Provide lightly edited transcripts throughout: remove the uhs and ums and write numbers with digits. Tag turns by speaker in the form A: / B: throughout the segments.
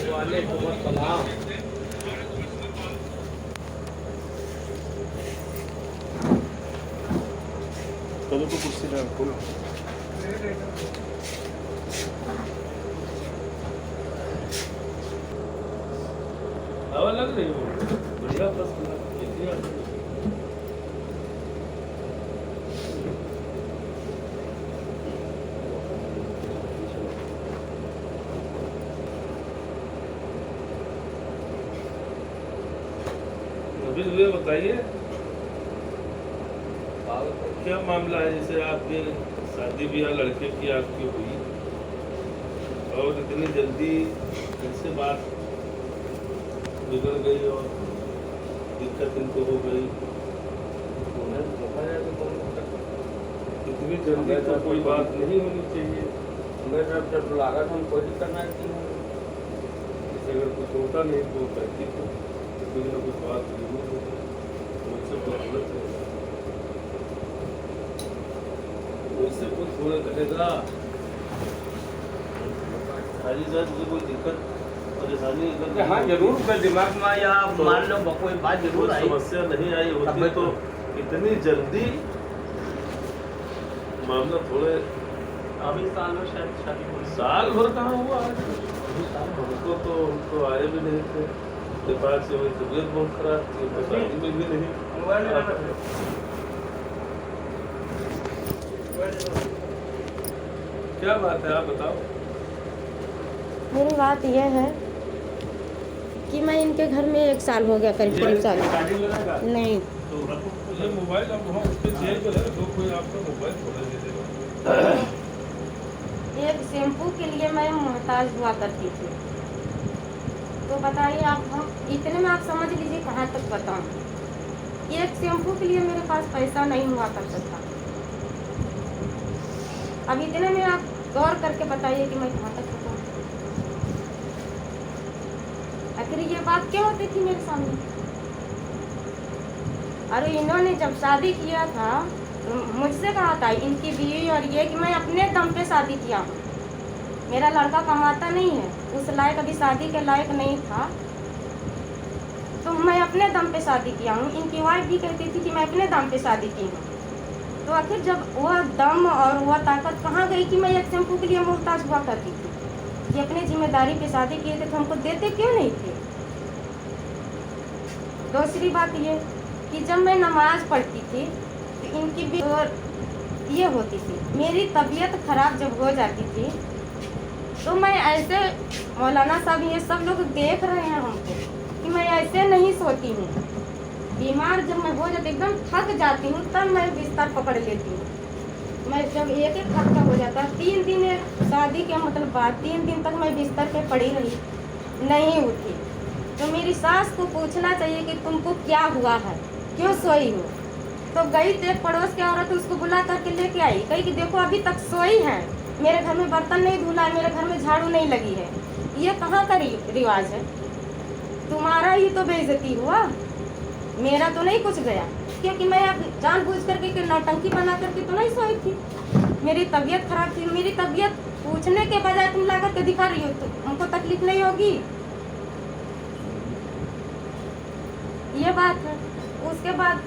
A: वालेकुम अस्सलाम।
B: चलो तो कुर्सी में रखो ना।
A: हवा लग रही हो बढ़िया बस अभी ये बताइए क्या मामला है। जैसे आपके शादी ब्याह लड़के की आपकी हुई और इतनी जल्दी कैसे बात बिगड़ गई और दिक्कत इनको हो गई। इतनी जल्दी तो कोई बात नहीं होनी चाहिए।
C: जब लागत हम कोशिश करना चाहिए।
A: अगर कुछ होता नहीं तो कहती तो कुछ ना कुछ बात जरूर होती। मुझसे तो गलत है, मुझसे कुछ थोड़ा कहेगा सारी जात मुझे कोई दिक्कत परेशानी
C: हाँ जरूर कर दिमाग में या मान लो कोई बात जरूर आई।
A: समस्या नहीं आई होती तो इतनी जल्दी मामला थोड़े
C: अभी साल में शायद शादी हुई।
A: साल भर कहाँ हुआ आज हमको तो उनको आए भी नहीं थे। उसके बाद से वही तबीयत बहुत खराब थी, उनको शादी में भी नहीं। क्या बात है आप बताओ।
D: मेरी बात यह है कि मैं इनके घर में 1 साल हो गया, करीब साल। नहीं,
A: तो ये मोबाइल अब वहाँ उस पर चेयर पर है तो कोई आपका मोबाइल थोड़ा दे देगा।
D: एक शैम्पू के लिए मैं मोहताज हुआ करती थी। तो बताइए आप, हम इतने में आप समझ लीजिए कहाँ तक बताऊँ। एक शैम्पू के लिए मेरे पास पैसा नहीं हुआ करता था। अब इतने में आप गौर करके बताइए कि मैं कहाँ तक बताऊँ। आखिर ये बात क्यों होती थी मेरे सामने। अरे इन्होंने जब शादी किया था तो मुझसे कहा था इनकी बीवी और ये कि मैं अपने दम पे शादी किया हूँ। मेरा लड़का कमाता नहीं है, उस लायक अभी शादी के लायक नहीं था, तो मैं अपने दम पे शादी किया हूँ। इनकी वाइफ भी कहती थी कि मैं अपने दम पे शादी की हूँ। तो आखिर जब वह दम और वह ताकत कहाँ गई कि मैं एक शैम्पू के लिए मोहताज हुआ करती थी। ये अपने जिम्मेदारी पे शादी किए थे तो हमको देते क्यों नहीं थे। दूसरी बात ये कि जब मैं नमाज पढ़ती थी तो इनकी भी और ये होती थी। मेरी तबीयत खराब जब हो जाती थी तो मैं ऐसे, मौलाना साहब ये सब लोग देख रहे हैं हमको कि मैं ऐसे नहीं सोती हूँ। बीमार जब मैं हो जाती एकदम थक जाती हूँ तब मैं बिस्तर पकड़ लेती हूँ। मैं जब एक हफ्ता हो जाता 3 दिन शादी के मतलब बाद 3 दिन तक मैं बिस्तर पे पड़ी रही, नहीं उठी। तो मेरी सास को पूछना चाहिए कि तुमको क्या हुआ है, क्यों सोई हो। तो गई तो एक पड़ोस की औरत उसको बुला करके लेके आई, कही कि देखो अभी तक सोई है, मेरे घर में बर्तन नहीं धुला है, मेरे घर में झाड़ू नहीं लगी है। ये कहाँ का रिवाज है। तुम्हारा ही तो बेइज्जती हुआ, मेरा तो नहीं कुछ गया। क्योंकि मैं अब जानबूझ करके नौटंकी बना करके तो नहीं सोई थी। मेरी तबीयत खराब थी, मेरी तबीयत पूछने के बजाय तुम ला करके दिखा रही हो, तो हमको तकलीफ नहीं होगी। ये बात है। उसके बाद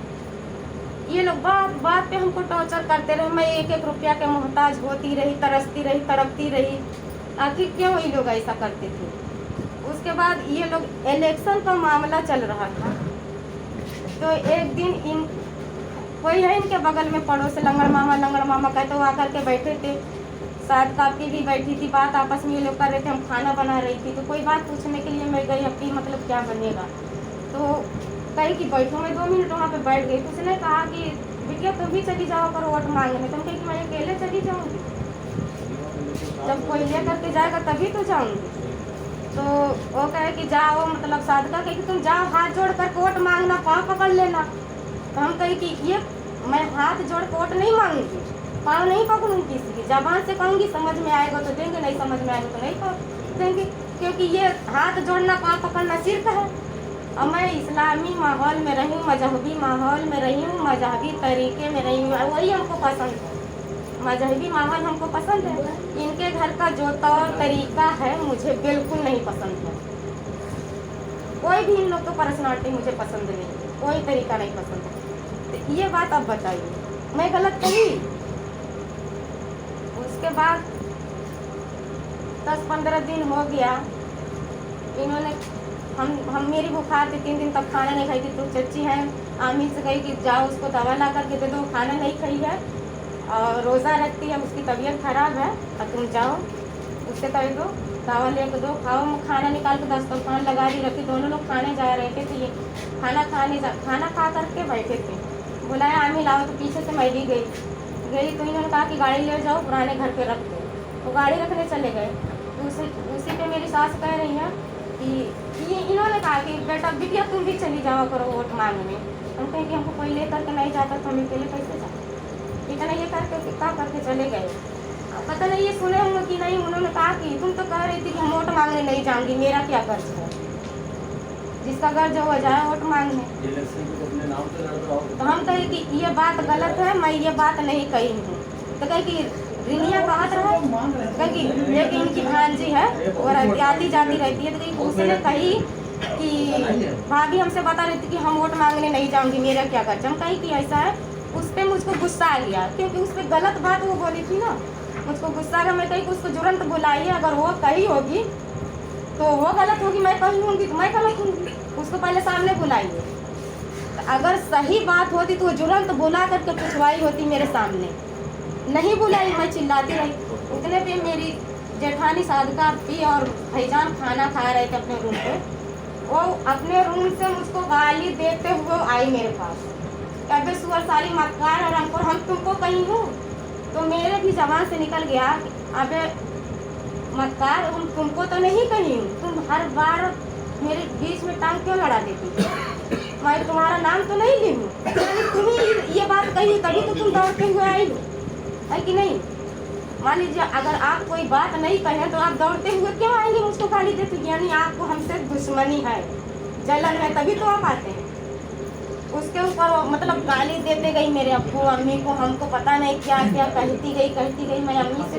D: ये लोग बात पे हमको टॉर्चर करते रहे। मैं 1-1 रुपया के मोहताज होती रही, तरसती रही, तड़पती रही। आखिर क्यों ये लोग ऐसा करते थे। उसके बाद ये लोग इलेक्शन का मामला चल रहा था तो एक दिन कोई है इनके बगल में पड़ोस से लंगड़ मामा कहते वो आकर के बैठे थे। शायद काफी भी बैठी थी, बात आपस में ये लोग कर रहे थे। हम खाना बना रही थी तो कोई बात पूछने के लिए मैं गई, अपनी मतलब क्या बनेगा। तो कही कि बैठो, मैं 2 मिनट वहाँ पे बैठ गई। तो उसने कहा कि बिटिया तुम भी चली जाओ करो वोट मांगने। तो हम कही कि मैं अकेले चली जाऊँगी, जब कोई ले करके जाएगा तभी तो जाऊँगी। तो वो कहे कि जाओ, मतलब साधका कहे कि तुम जाओ हाथ जोड़ कर वोट मांगना, पाँव पकड़ लेना। तो हम कहे कि ये मैं हाथ जोड़ के वोट नहीं मांगूंगी, पाँव नहीं पकड़ूंगी किसी की। जबान से कहूँगी, समझ में आएगा तो देंगे, नहीं समझ में आएगा तो नहीं देंगे। क्योंकि ये हाथ जोड़ना पाँव पकड़ना शिर्क है। और मैं इस्लामी माहौल में रही हूँ, मजहबी माहौल में रही हूँ, मजहबी तरीके में रही हूँ, वही हमको पसंद है। मजहबी माहौल हमको पसंद है। इनके घर का जो तौर तरीका है मुझे बिल्कुल नहीं पसंद है। कोई भी इन लोग का पर्सनालिटी मुझे पसंद नहीं है, कोई तरीका नहीं पसंद है। तो ये बात अब बताइए, मैं गलत कही? उसके बाद 10-15 दिन हो गया, इन्होंने हम मेरी बुखार थी 3 दिन तक खाना नहीं खाई थी। तो चच्ची है आमिर से कही कि जाओ उसको दवा ला करके दे दो, खाना नहीं खाई है और रोज़ा रखती है, उसकी तबीयत खराब है, और तुम जाओ उससे कह दो दवा ले के दो, खाओ। खाना निकाल के दस्तरखान लगा दी रखी, दोनों लोग खाने जा रहे थे। तो ये खाना खा करके बैठे थे, बुलाया आमिर लाओ, तो पीछे से मैं भी गई। तो इन्होंने कहा कि गाड़ी ले जाओ पुराने घर पे रख दो, तो गाड़ी रखने चले गए। तो उसी पे मेरी सास कह रही है कि इन्होंने कहा कि बेटा बिटिया तुम भी चली जाओ करो वोट मांगने। हम कहें कि हमको कोई ले करके नहीं जाता तो हम अकेले कैसे जाए, ठीक है ना। ये करके चले गए। पता नहीं ये सुने होंगे कि नहीं, उन्होंने कहा कि तुम तो कह रही थी कि हम वोट मांगने नहीं जाऊंगी, मेरा क्या कर्ज है, जिसका कर्ज हो जाए वोट मांगने। तो हम कहे कि ये बात गलत है, मैं ये बात नहीं कही हूँ। तो कहे कि रिनिया कहत रहे, कहे कि लेकिन इनकी भांजी है और आती जाती रहती है। तो उसने कही कि भाभी हमसे बता रही थी कि हम वोट मांगने नहीं जाऊंगी, मेरा क्या कर्ज। हम कहीं कि ऐसा है, उस पर मुझको गुस्सा आ गया, क्योंकि उस पर गलत बात वो बोली थी ना, मुझको गुस्सा आ गया। मैं कहीं कि उसको तुरंत बुलाइए, अगर वो कही होगी तो वो गलत होगी, मैं कही होंगी तो मैं गलत होंगी, उसको पहले सामने बुलाइए। अगर सही बात होती तो वो तुरंत बुला करके पूछवाई होती मेरे सामने, नहीं बुलाई, मैं चिल्लाती रही। उतने पे मेरी जेठानी सादका भी और भाईजान खाना खा रहे थे अपने रूम पे, वो अपने रूम से मुझको गाली देते हुए आई मेरे पास, अबे सुअर साली मक्कार और हम तुमको कहीं हूँ। तो मेरे भी जबान से निकल गया, अबे मक्कार हम तुमको तो नहीं कहीं हूँ, तुम हर बार मेरे बीच में टांग क्यों लड़ा देती, मैं तुम्हारा नाम तो नहीं ली हूँ, तुम ही ये बात कही तभी तो तुम दौड़ते हुए आई हो, है कि नहीं। मान लीजिए अगर आप कोई बात नहीं कहें तो आप दौड़ते हुए क्यों आएंगे मुझको गाली देते, यानी आपको हमसे दुश्मनी है, जलन है, तभी तो आप आते हैं। उसके ऊपर मतलब गाली देते गई मेरे अब्बू अम्मी को, हमको पता नहीं क्या क्या कहती गई। मैं अम्मी से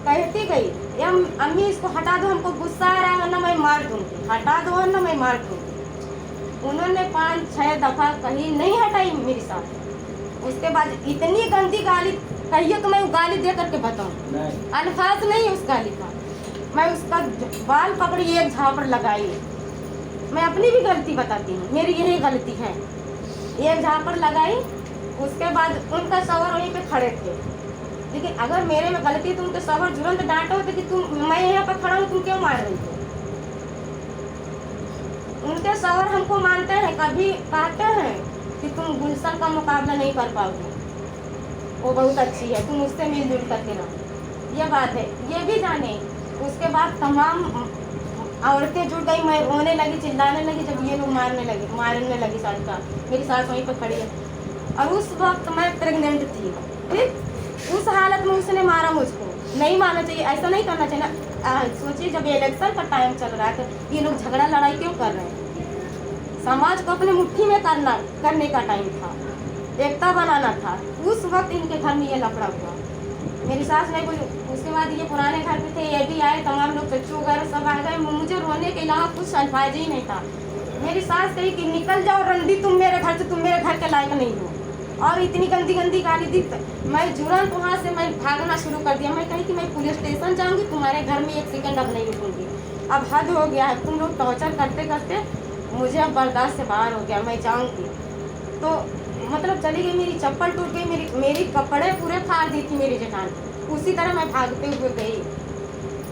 D: कहती गई या अम्मी इसको हटा दो, हमको गुस्सा आ रहा है वरना मैं मार दूँगी, हटा दो वरना मैं मार दूँगी। उन्होंने 5-6 दफ़ा कही, नहीं हटाई मेरी साथ। उसके बाद इतनी गंदी गाली कहिए तो मैं गाली दे करके बताऊँ, अल्फाज नहीं उस गाली का। मैं उसका बाल पकड़ी एक झापड़ लगाई, मैं अपनी भी गलती बताती हूँ, मेरी यही गलती है, एक झापड़ लगाई। उसके बाद उनका शौहर वहीं पे खड़े थे, लेकिन अगर मेरे में गलती तो उनके शौहर तुरंत डांटो थे कि तुम, मैं यहाँ पर खड़ा हूँ, तुम क्यों मार रही हो। उनके शौहर हमको मानते हैं, कभी कहते हैं कि तुम गुलशन का मुकाबला नहीं कर पाओगे, वो बहुत अच्छी है, तुम उससे मिलजुल करके रहो, ये बात है, ये भी जाने। उसके बाद तमाम औरतें जुट गई, मैं रोने लगी, चिल्लाने लगी, जब ये लोग मारने लगी सादका, मेरी सास वहीं पर खड़ी है। और उस वक्त मैं प्रेग्नेंट थी, ठीक, उस हालत में उसने मारा मुझको। नहीं मारना चाहिए, ऐसा नहीं करना चाहिए ना। सोचिए जब इलेक्शन का टाइम चल रहा है तो ये लोग झगड़ा लड़ाई क्यों कर रहे हैं। समाज को अपने मुट्ठी में करने का टाइम था, एकता बनाना था, उस वक्त इनके घर में ये लफड़ा हुआ। मेरी सास नहीं बोली। उसके बाद ये पुराने घर पे थे, ये भी आए, तमाम लोग चच्चू वगैरह सब आ गए। मुझे रोने के अलावा कुछ अल्फाज ही नहीं था। मेरी सास कही कि निकल जाओ रंडी, तुम मेरे घर से, तुम मेरे घर के लायक नहीं हो। और इतनी गंदी गंदी गाली दी। मैं तुरंत वहाँ से मैं भागना शुरू कर दिया। मैं कही कि मैं पुलिस स्टेशन जाऊँगी, तुम्हारे घर में 1 सेकंड अब नहीं रुकूंगी, अब हद हो गया है, तुम लोग टॉर्चर करते करते मुझे अब बर्दाश्त से बाहर हो गया, मैं जाऊँगी। तो मतलब चली गई, मेरी चप्पल टूट गई, मेरी कपड़े पूरे फाड़ दी थी मेरी जेठानी। उसी तरह मैं भागते हुए गई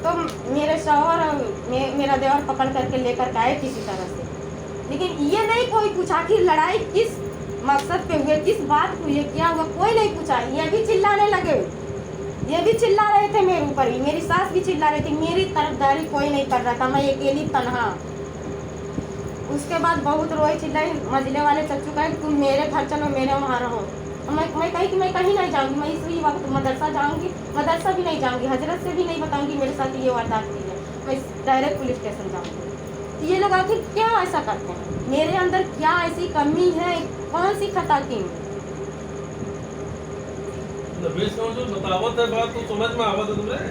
D: तो मेरे शौहर मेरा देवर पकड़ करके लेकर आए किसी तरह से। लेकिन ये नहीं कोई पूछा आखिर लड़ाई किस मकसद पे हुए, किस बात को ये क्या हुआ, कोई नहीं पूछा। ये भी चिल्लाने लगे, ये भी चिल्ला रहे थे मेरे ऊपर भी, मेरी सास भी चिल्ला रही थी, मेरी तरफदारी कोई नहीं कर रहा था, मैं अकेली तनहा। उसके बाद बहुत रोई चिल्लाई। मजले वाले चच्चू कहे तुम मेरे घर चलो, मेरे वहाँ रहो। मैं कही कि मैं कहीं नहीं जाऊँगी, मैं इसी वक्त मदरसा जाऊँगी, मदरसा भी नहीं जाऊँगी, हजरत से भी नहीं बताऊँगी मेरे साथ ये वारदात हुई है, मैं डायरेक्ट पुलिस स्टेशन जाऊँगी। तो ये लोग आखिर क्यों ऐसा करते हैं, मेरे अंदर क्या ऐसी कमी है, कौन सी खता की।
A: नबीस का जो बतावत है बात तो समझ में आवत है तुम्हें।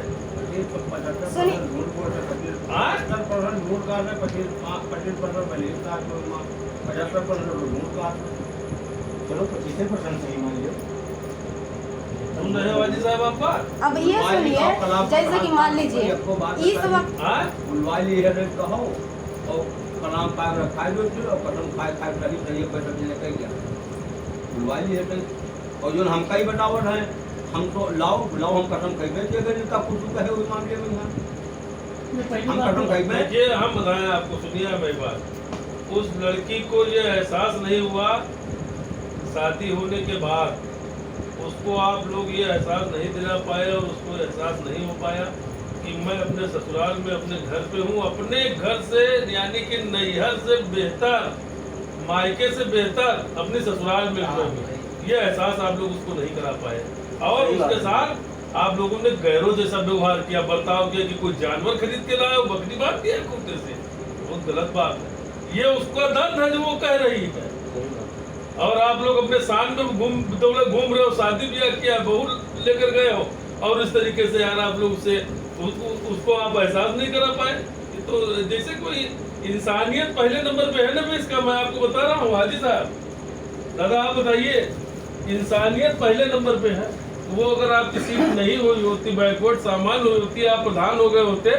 D: सुनिए।
A: हाँ?
C: 50% नोट कार्ड है, 25% बलिए कार्ड में 50% नोट कार्ड। चलो 25% सही मान लियो।
A: सुन रहे हो वाजी साहब आप बात?
D: अब ये सुनिए, जैसे कि मान लीजिए इस वक्त
A: हाँ?
C: बुलवाई है रे कहो और कलाम पाग रखाई दो और कसम खाए खाए करी करिए पैसा देने कह गया बुलवाई है कहीं और जो हम कई बतावट है हम तो लाओ लाओ हम कसम खाई बेच अगर इनका कुछ कहे उस मामले में यहाँ हम कसम खाई बेच
A: ये हम बताएं आपको, सुनिए मेरी बात। उस लड़की को ये एहसास नहीं हुआ शादी होने के बाद, उसको आप लोग ये एहसास नहीं दिला पाए और उसको एहसास नहीं हो पाया कि मैं अपने ससुराल में अपने घर पे हूँ, अपने घर से यानी कि नैहर से बेहतर, मायके से बेहतर अपने ससुराल में हूँ। ये एहसास आप लोग उसको नहीं करा पाए और उसके साथ आप लोगों ने गैरों जैसा व्यवहार किया, बर्ताव किया कि कोई जानवर खरीद के लाया, बकरी बात किया कुत्ते से। बहुत गलत बात है। ये उसका दर्द है जो वो कह रही है और आप लोग अपने शान में घूम रहे हो, शादी ब्याह किया, बहू लेकर गए हो और इस तरीके से यार आप लोग उससे उसको आप एहसास नहीं करा पाए। तो जैसे कोई इंसानियत पहले नंबर पे है ना, मैं इसका मैं आपको बता रहा हूँ हाजी साहब। दादा आप बताइए, इंसानियत पहले नंबर पे है। वो अगर आप किसी नहीं हुई होती, बैकवर्ड सामान हुई होती, आप प्रधान हो गए होते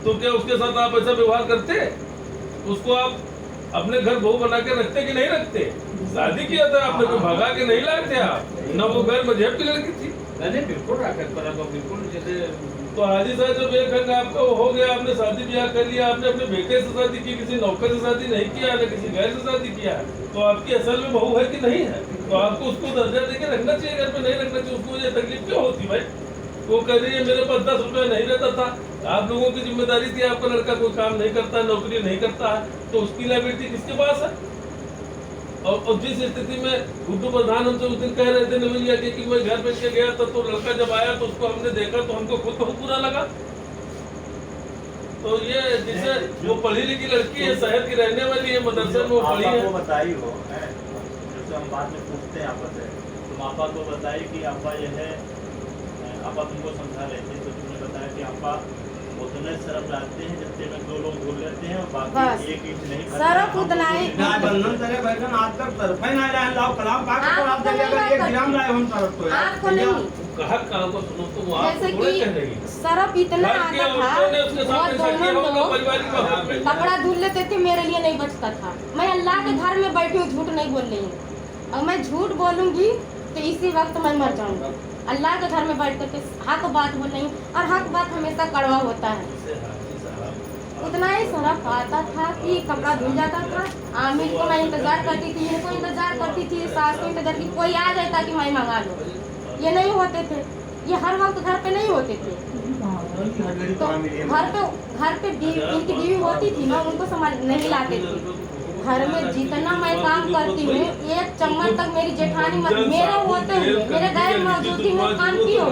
A: तो क्या उसके साथ आप ऐसा व्यवहार करते? उसको आप अपने घर बहू बना के रखते कि नहीं रखते? शादी किया था आपने, कोई भगा के नहीं लाए थे आप न, वो घर मजहब की लड़की थी।
C: बिल्कुल बिल्कुल जैसे
A: तो हाजी साहब जब एक अंग आपका हो गया, आपने शादी ब्याह कर लिया, आपने अपने बेटे से शादी की, किसी नौकर से शादी नहीं किया है, किसी गैर से शादी किया है, तो आपकी असल में बहू है कि नहीं है? तो आपको उसको दर्जा देके रखना चाहिए, घर पे नहीं रखना चाहिए। उसको ये तकलीफ क्यों होती भाई? वो कह रही है मेरे पास 10 रुपया नहीं रहता था, आप लोगों की जिम्मेदारी थी, आपका लड़का कोई काम नहीं करता, नौकरी नहीं करता है, तो उसकी लायबिलिटी किसके पास है? और जिस स्थिति में गुड्डू प्रधान हमसे उस दिन कह रहे थे नवलिया के कि मैं घर बेच के गया था, तो लड़का जब आया तो उसको हमने देखा तो हमको खुद बहुत बुरा लगा। तो ये जिसे वो पढ़ी लिखी लड़की है, शहर की रहने वाली है, मदरसे में वो पढ़ी है।
B: बताई हो जैसे हम बाद में पूछते हैं आपस से, तुम आपा को बताई कि आपा ये है, आपा तुमको समझा रहे थे तो तुमने बताया कि आपा उतने सरफ डालते हैं जितने में 2 लोग धुल लेते हैं और बाकी एक इंच नहीं खाते।
D: सरफ उतना ही
C: ना बंधन करे बैठन आज तक तरफे ना रहे लाओ कलाम पाक पर आप जगह अगर 1 ग्राम लाए हम तरफ तो
D: आपको नहीं,
A: कहा काम को सुनो तो वो आप
D: जैसे
A: थोड़े
D: कि
A: कह रही है।
D: सरफ इतना आता था, वो दोनों लोग कपड़ा धुल लेते थे, मेरे लिए नहीं बचता था। मैं अल्लाह के घर में बैठी हूँ, झूठ नहीं बोल रही हूँ। और मैं झूठ बोलूंगी तो इसी वक्त मैं मर जाऊंगा। अल्लाह के घर में बैठ करके हक बात बोल रही हूँ, और हक बात हमेशा कड़वा होता है। उतना ही सरफ आता था कि कपड़ा धुल जाता था। आमिर को मैं इंतजार करती थी, इनको इंतजार करती थी, सास को इंतजार की, कोई आ जाता कि मैं मंगा लो। ये नहीं होते थे, ये हर वक्त घर पे नहीं होते थे। तो घर पे इनकी बीवी होती थी ना, उनको संभाल नहीं लाते थे। घर में जितना मैं काम करती हूँ, 1 चम्मच तक मेरी जेठानी मेरे होते हुए, मेरे गैर मौजूदगी में काम की हो,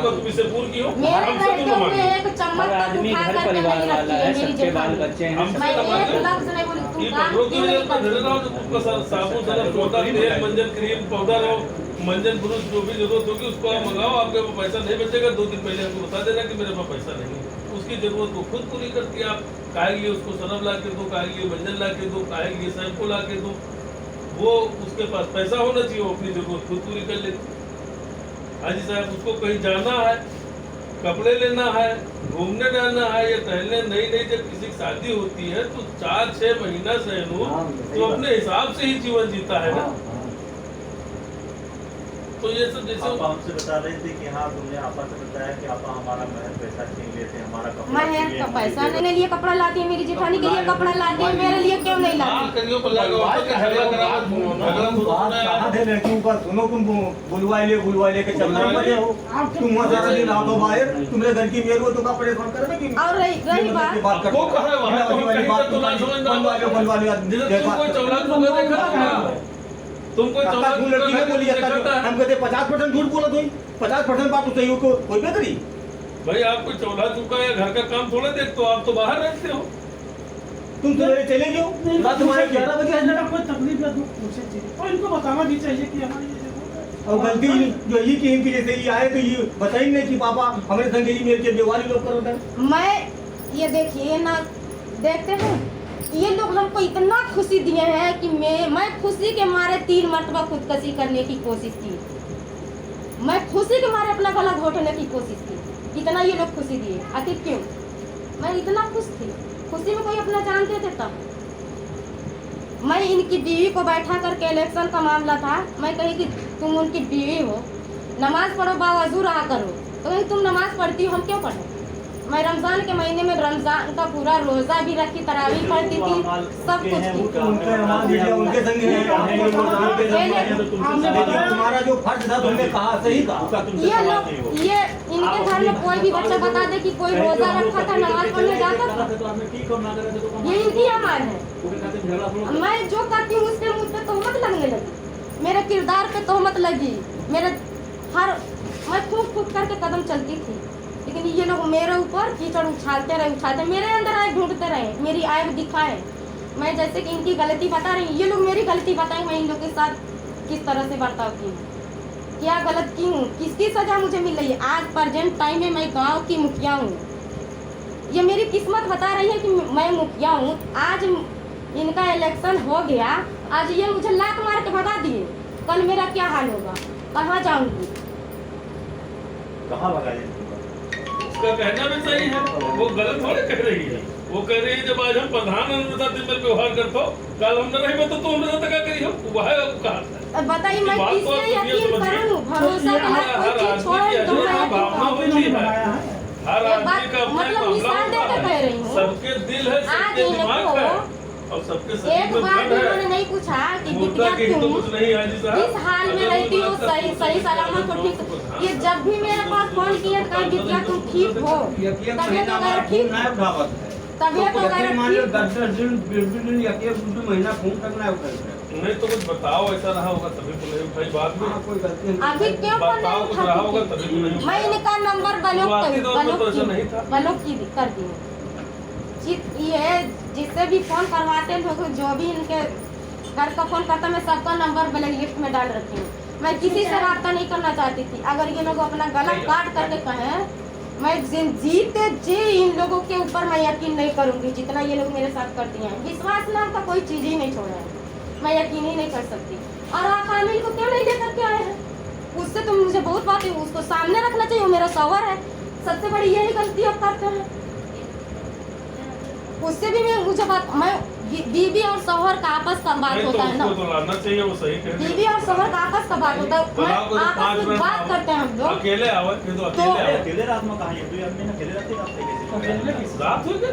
D: मेरे रहते हुए 1 चम्मच तक उठा करके नहीं रखती है मेरी जेठानी। मैं एक लफ्ज नहीं बोली, तू काम क्यों नहीं करती?
A: मंजन क्रीम पाउडर हो, मंजन ब्रुश जो भी जरूरत होगी उसको आप मंगाओ। आपके पास पैसा नहीं बचेगा, 2 दिन पहले आपको बता देना कि मेरे पास पैसा नहीं है। उसकी जरूरत को खुद पूरी करती है। आप काहे लिए उसको सरफ ला के दो, काहे लिए मंजन ला के दो, काहे लिए शैम्पू ला के दो। वो उसके पास पैसा होना चाहिए, वो अपनी जरूरत खुद पूरी कर लेती। हाजी साहब उसको कहीं जाना है, कपड़े लेना है, घूमने जाना है या टहलने, नई नई जब किसी की शादी होती है तो 4-6 महीना सहनूर तो अपने हिसाब से ही जीवन जीता है ना। तो ये सब जैसे
B: आप हमसे बता रहे थे कि हाँ तुमने आपा से बताया कि आपा हमारा महल पैसा छीन लेते हैं, हमारा कपड़ा
D: महल का पैसा मेरे लिए कपड़ा लाती है, मेरी जेठानी के लिए कपड़ा लाती है, मेरे लिए क्यों नहीं लाती?
C: लड़कियों का सुनो, तुम बुलवाई ले के चलना पड़े हो। तुम सारा दिन आओ बाहर, तुम्हारे घर की मेयर हो तो का परेशान करे।
D: और रही बात
A: वो कहा वहाँ तुम कोई
C: लड़की में बोली जाता है, हम कहते 50% झूठ बोला, 50% बात तो सही हो कोई भी करी।
A: भाई आप कोई चौला चुका या घर का काम थोड़े देखते हो, आप तो बाहर रहते हो।
C: तुम सवेरे चले जाओ, रात तुम्हारे 11 बजे
E: कोई तकलीफ या दुख पूछे चाहिए और इनको बताना भी चाहिए कि हमारी ये
C: और गलती जो ये की इनकी जैसे ये आए तो ये बताइए नहीं कि पापा हमारे संग ये मेरे के बेवाली लोग करो था।
D: मैं ये देखिए ना, देखते हैं ये लोग हमको इतना खुशी दिए हैं कि मैं खुशी के मारे 3 मरतबा खुदकशी करने की कोशिश की। मैं खुशी के मारे अपना गला घोटने की कोशिश की। इतना ये लोग खुशी दिए, आखिर क्यों? मैं इतना खुश थी, खुशी में कोई अपना जानते थे तब। मैं इनकी बीवी को बैठा करके, इलेक्शन का मामला था, मैं कही कि तुम उनकी बीवी हो, नमाज पढ़ो, बावजू रहा करो। तो कहीं तुम नमाज पढ़ती हो, हम क्यों पढ़े? मैं रमज़ान के महीने में रमज़ान का पूरा रोज़ा भी रखी, तरावी पढ़ती थी, सब कुछ की।
C: उनके संग तुम्हारा जो फर्ज था तुमने कहा, सही कहा।
D: ये लोग, ये इनके घर में कोई भी बच्चा बता दे कि कोई रोज़ा रखा था, नमाज पढ़ने जाता था, ये इनकी अमान है। मैं जो करती हूँ उसके मुझ पे तोहमत लगने लगी, मेरे किरदार पे तोहमत लगी, मेरे मैं फूक करके कदम चलती थी, लेकिन ये लोग मेरे ऊपर कीचड़ उछालते मेरे अंदर आए ढूंढते रहे, मेरी आय दिखाए। मैं जैसे कि इनकी गलती बता रही, ये लोग मेरी गलती बताएं, मैं इन लोग के साथ किस तरह से बर्ताव की हूँ, क्या गलत की हूँ, किसकी सजा मुझे मिल रही है। आज प्रेजेंट टाइम में मैं गाँव की मुखिया हूँ, ये मेरी किस्मत बता रही है कि मैं मुखिया हूँ। आज इनका इलेक्शन हो गया, आज ये मुझे लात मार के भगा दिए, कल मेरा क्या हाल होगा, कहाँ जाऊंगी?
B: कहाँ भगा
A: उसका कहना भी सही है, वो गलत थोड़े कह रही है। वो कह रही है जब आज हम प्रधान व्यवहार करते कल हम न रहे तो तुम मेरे साथ क्या करी हो, वह कहा।
D: बताइए मैं किससे यकीन करूं? भरोसा कोई चीज छोड़े तो मैं
A: भावना होती है, हर आदमी का अपना
D: मतलब मिसाल देकर कह रही हूँ।
A: सबके दिल है, सबके दिमाग है और सबके
D: एक बार भी उन्होंने नहीं पूछा कि बिटिया तुम इस हाल में रहती हो, सही सलामत हो, ठीक। ये जब भी मेरे पास फोन किया कहा बिटिया तुम ठीक हो, तबियत वगैरह ठीक, तबियत वगैरह
C: महीना फोन तक
A: नहीं तो कुछ बताओ, ऐसा रहा होगा तभी तो नहीं उठाई बात में।
D: अभी क्यों फोन
A: बताओ कुछ रहा होगा तभी तो नहीं।
D: मैं इनका नंबर ब्लॉक की कर दी। ये जिससे भी फोन करवाते हैं, जो भी इनके घर का फोन करता, मैं सबका नंबर ब्लैक लिस्ट में डाल रखी हूँ। मैं किसी से रब्ता नहीं करना चाहती थी। अगर ये लोग अपना गला काट करके कहें, मैं जीते जी इन लोगों के ऊपर मैं यकीन नहीं करूंगी जितना ये लोग मेरे साथ करती हैं। विश्वास नाम का कोई चीज ही नहीं छोड़ा है, मैं यकीन ही नहीं कर सकती। और आकामिल को क्यों नहीं लेकर के आए हैं? उससे तो मुझे बहुत बात है, उसको सामने रखना चाहिए, वो मेरा शौहर है। सबसे बड़ी यही गलती अब करते हैं। उससे भी मुझे बात, मैं बीवी और शौहर का आपस का बात होता है ना,
A: चाहिए, वो सही कह रही है।
D: बीवी और शौहर का आपस का बात होता है, आपस में बात करते हैं हम लोग।
A: अकेले आवे तो
B: अकेले रात में कहाँ है? अकेले रहते
A: रात हो गई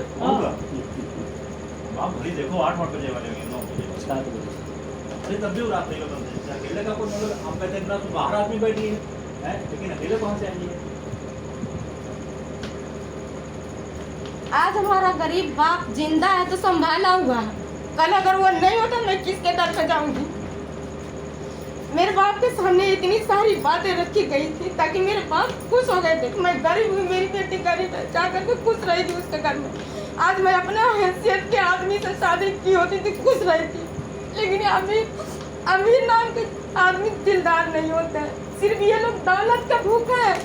B: आप भली देखो 8-9 बजे वाले होंगे, 9 बजे, 7 बजे, अरे तब भी रात नहीं होता। अकेले का कोई मतलब हम कहते हैं तो बाहर आदमी बैठी है, लेकिन अकेले कहाँ से आएंगे?
D: आज हमारा गरीब बाप जिंदा है तो संभाला हुआ है, कल अगर वो नहीं होता मैं किसके दर पे जाऊंगी? मेरे बाप के सामने इतनी सारी बातें रखी गई थी ताकि मेरे बाप खुश हो गए थे। मैं गरीब हूँ, मेरी बेटी गरीब है, जाकर के खुश रही थी उसके घर में। आज मैं अपने हैसियत के आदमी से शादी की होती थी, खुश रही थी, लेकिन अमीर नाम के आदमी दिलदार नहीं होते हैं। सिर्फ ये लोग दौलत का भूखे हैं,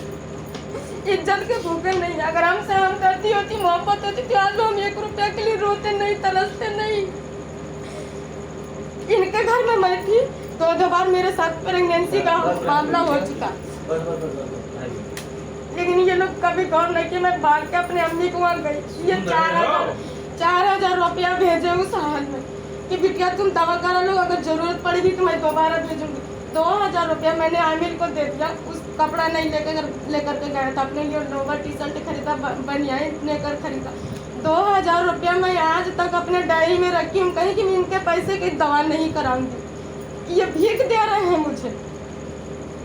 D: इज्जत के भूखे नहीं। अगर हमसे हमदर्दी होती, मोहब्बत होती तो आज हम 1 रुपया के लिए रोते नहीं, तरसते नहीं। इनके घर में मैं थी, 2 बार मेरे साथ प्रेगनेंसी का मामला हो चुका, लेकिन ये लोग कभी गौर नहीं किया। मैं भाग के अपने अम्मी को वहाँ गई, ये 4,000 रुपया भेजे उस हाल में कि बिटिया तुम दवा करा लो, अगर जरूरत पड़ेगी तो मैं दोबारा भेजूंगी। 2,000 रुपया मैंने आमिर को दे दिया। उस कपड़ा नहीं लेकर के गया था, अपने लिए लोवर टी शर्ट खरीदा, बनियान लेकर खरीदा। 2,000 रुपया मैं आज तक अपने डायरी में रखी हूँ, कहीं कि मैं इनके पैसे की दवा नहीं कराऊंगी। ये भीख दे रहे हैं मुझे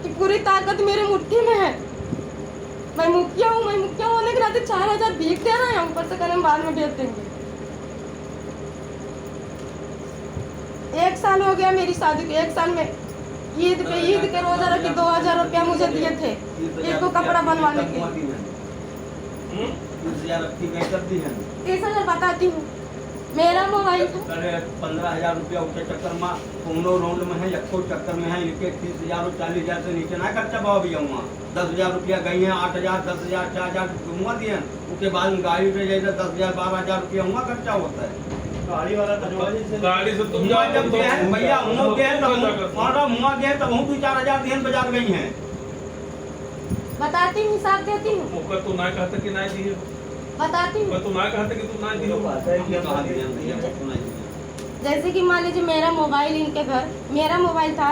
D: कि पूरी ताकत मेरे मुट्ठी में है। मैं मुखिया हूँ, मैं मुखिया होने के नाते 4,000 भीख दे रहे हैं, ऊपर से करें बाद में भेज देंगे। 1 साल हो गया मेरी शादी को, 1 साल में ईद के रोजा रखी 2,000 रुपया मुझे दिए थे इनको कपड़ा बनवाने के।
C: 30,000 बताती हूँ।
D: मेरा मोबाइल था।
C: अरे 15,000 रुपया उसके चक्कर में कोनो राउंड में है, यको चक्कर में है, इनके 30,000 और 40,000 से नीचे ना खर्चा पाओ भैया वहाँ। 10,000 रुपया गई है, 8,000, 10,000, 4,000 हुआ दिए, उसके बाद में गाड़ी पे जाए 10,000, 12,000 रुपया हुआ खर्चा होता है।
B: गाड़ी वाला
A: गाड़ी से तुम
C: हुआ जब गए हैं भैया,
A: तुम
C: हुआ गए तब
A: जाकर-
C: हुआ गए तब हम 4,000 दिए बाजार गई हैं।
D: बताती हूँ, हिसाब देती हूँ,
A: मुकर तू ना कहते कि ना दिए,
D: बताती हूँ।
A: मैं तू ना कहते कि तू ना दिए।
C: कहाँ दिए हैं भैया, सुनाइए।
D: जैसे कि मान लीजिए मेरा मोबाइल इनके घर, मेरा मोबाइल था,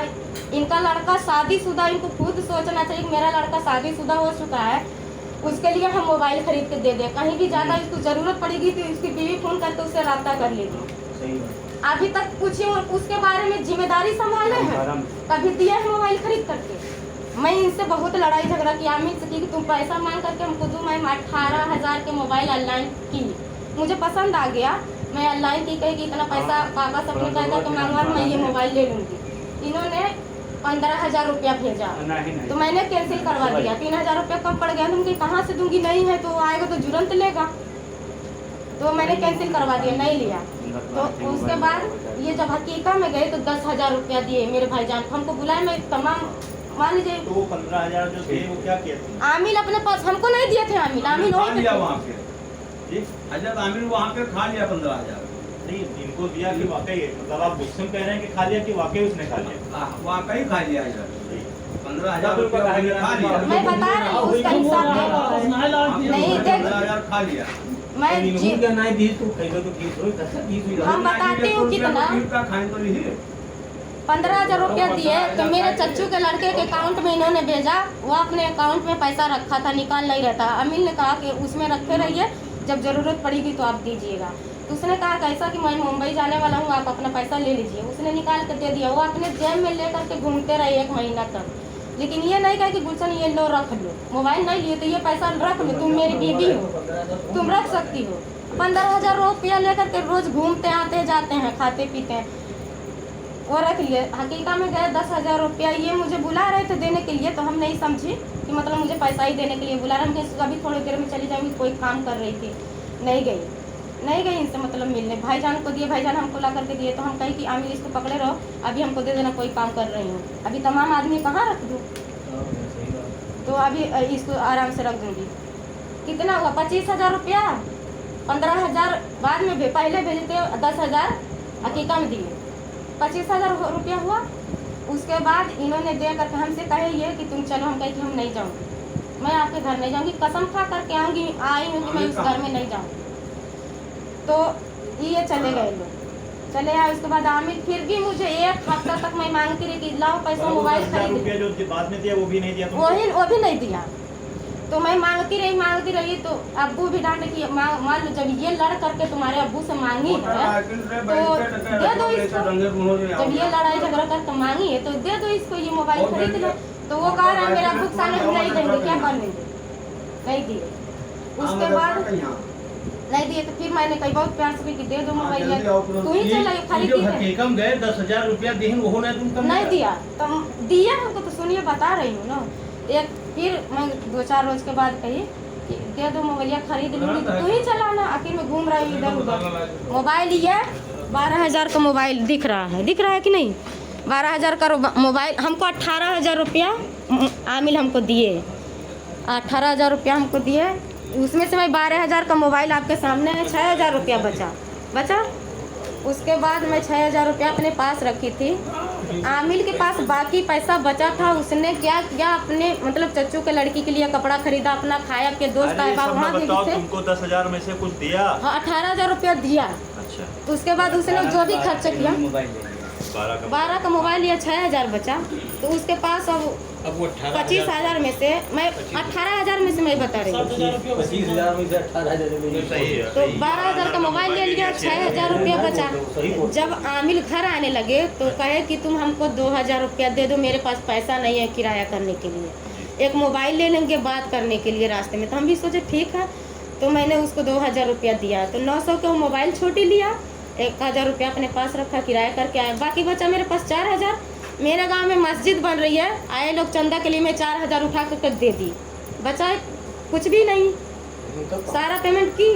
D: इनका लड़का शादीशुदा, इनको खुद सोचना चाहिए कि मेरा लड़का शादीशुदा हो चुका है, उसके लिए हम मोबाइल खरीद के दे दें। कहीं भी ज़्यादा इसको ज़रूरत पड़ेगी तो इसकी बीवी फ़ोन करके उससे रब्ता कर लेगी। अभी तक पूछिए उसके बारे में जिम्मेदारी संभाले हैं, कभी दिया है मोबाइल खरीद करके? मैं इनसे बहुत लड़ाई झगड़ा किया, आमिर से कि तुम पैसा मांग करके हमको दो। मैं 18,000 के मोबाइल ऑनलाइन की, मुझे पसंद आ गया, मैं ऑनलाइन की, कही कि इतना पैसा पापा से अपने कह करके मांगवा, मैं ये मोबाइल ले लूँगी। इन्होंने 15,000 रुपया भेजा, तो मैंने कैंसिल करवा दिया। 3,000 रुपया कम पड़ गया, तुम कहाँ से दूंगी, नहीं है तो आएगा तो तुरंत लेगा, तो मैंने कैंसिल करवा दिया, नहीं लिया। तो उसके बाद ये जब हकीकत में गए तो 10,000 रुपया दिए मेरे भाईजान, हमको बुलाए, मैं तमाम मान लीजिए।
B: तो वो 15,000 जो थे वो क्या किए थे?
D: आमिल अपने पास हमको नहीं दिए थे, आमिल आमिल
C: खा
D: वहीं
C: लिया
D: पे
C: वहाँ पे,
B: जी
C: अजय आमिर वहाँ पे खा लिया 15,000।
B: नहीं, इनको दिया कि वाकई, मतलब आप गुस्से में कह रहे हैं कि खा लिया कि वाकई उसने खा लिया?
C: वाकई खा लिया यार,
B: जी।
C: 15,000 रुपया उसने खा लिया।
D: मैं बता रही हूँ, उसका हिसाब दे। नहीं देख,
C: 15,000 खा लिया।
D: मैं हम बताती हूँ कितना। 15,000 रुपया दिए तो मेरे चच्चू के लड़के के अकाउंट में इन्होंने भेजा, वो अपने अकाउंट में पैसा रखा था, निकाल नहीं रहता। अमिल ने कहा कि उसमें रखे रहिए, जब ज़रूरत पड़ेगी तो आप दीजिएगा। तो उसने कहा कैसा कि मैं मुंबई जाने वाला हूँ, आप अपना पैसा ले लीजिए। उसने निकाल कर दे दिया, वो अपने जेब में ले करके घूमते रहे 1 महीना तक। लेकिन ये नहीं कहा कि गुलशन ये लो रख लो, मोबाइल नहीं लिए तो ये पैसा रख लो, तुम मेरी बीवी हो, तुम रख सकती हो। 15,000 रुपया लेकर के रोज घूमते आते जाते हैं, खाते पीते हैं, वो रख लिए। हकीकत में गए 10,000 रुपया, ये मुझे बुला रहे थे देने के लिए, तो हम नहीं समझी कि मतलब मुझे पैसा ही देने के लिए बुला रहे हैं। अभी थोड़ी देर में चली जाऊँगी, कोई काम कर रही थी, नहीं गई इनसे मतलब मिलने। भाईजान को दिए, भाईजान हमको ला करके दिए, तो हम कही कि आमिर इसको पकड़े रहो, अभी हमको दे देना, कोई काम कर रही हूँ। अभी तमाम आदमी कहाँ रख दूँ, तो अभी इसको आराम से रख दूँगी। कितना हुआ? 25,000 रुपया, 15,000 बाद में पहले भेजे थे, 10,000 हकीकत में दिए, 25,000 रुपया हुआ। उसके बाद इन्होंने दे करके हमसे कहे ये कि तुम चलो, हम कहे कि हम नहीं जाऊँगी, मैं आपके घर नहीं जाऊँगी, कसम खा करके आऊँगी, आई हूँ कि मैं उस घर में नहीं जाऊँगी। तो ये चले गए लोग, चले आए। उसके बाद आमिर फिर भी मुझे 1 हफ्ता तक मैं मांगती रही कि लाओ पैसा, मोबाइल
B: 10,000
D: खरीद।
B: रुपया जो बाद में दिया वो भी नहीं दिया तुमको?
D: वो भी नहीं दिया। तो मैं मांगती रही, तो अब्बू भी डांटे कि मान लो जब ये लड़ करके तुम्हारे अब्बू से मांगी है तो दे दो इसको, जब ये लड़ाई झगड़ा करके मांगी है तो दे दो इसको, ये मोबाइल खरीद लो। तो वो कह रहा है मेरा अब्बू के सामने हम नहीं देंगे, क्या कर लेंगे, नहीं दिए। उसके बाद नहीं दिए तो फिर मैंने कही बहुत प्यार से कि दे दो मोबाइल, तू ही चला खरीदी है।
E: हकीकम गए 10,000 रुपया देहन, वो
D: नहीं दिया, तो दिया हमको, तो सुनिए बता रही हूँ ना। एक फिर मैं 2-4 रोज के बाद कही कि दे दो मोबाइल, खरीद लूँगी, तो तू ही चलाना, आखिर में घूम रही इधर उधर। मोबाइल ये 12,000 का मोबाइल दिख रहा है कि नहीं? 12,000 का मोबाइल, हमको 18,000 रुपया आमिल हमको दिए, 18,000 रुपया हमको दिए। उसमें से मैं 12,000 का मोबाइल आपके सामने है, 6,000 रुपया बचा। उसके बाद मैं 6,000 रुपया अपने पास रखी थी। आमिल के पास बाकी पैसा बचा था, उसने क्या किया, अपने मतलब चच्चू के लड़की के लिए कपड़ा खरीदा, अपना खाया, के दोस्त आए वहाँ भी थे।
B: तुमको 10,000 में से कुछ दिया?
D: हाँ, 18,000 रुपया दिया।
B: अच्छा।
D: उसके बाद उसने जो भी खर्च किया, 12 का मोबाइल लिया, 6,000 बचा। तो उसके पास अब
E: वो
D: 25,000 में से मैं 18,000 में से मैं बता रही हूँ,
E: 25,000 में से 18,000
B: सही है।
D: तो 12,000 का मोबाइल ले लिया, 6,000 रुपया बचा। जब आमिल घर आने लगे तो कहे कि तुम हमको 2,000 रुपया दे दो, मेरे पास पैसा नहीं है किराया करने के लिए, एक मोबाइल ले लेंगे बात करने के लिए रास्ते में। तो हम भी सोचे ठीक है, तो मैंने उसको 2,000 रुपया दिया। तो 900 का वो मोबाइल छोटी लिया, 1,000 रुपया अपने पास रखा, किराया करके आया, बाकी बचा मेरे पास 4,000। मेरे गांव में मस्जिद बन रही है, आए लोग चंदा के लिए मैं 4,000 उठा कर दे दी, बचा कुछ भी नहीं, सारा पेमेंट की।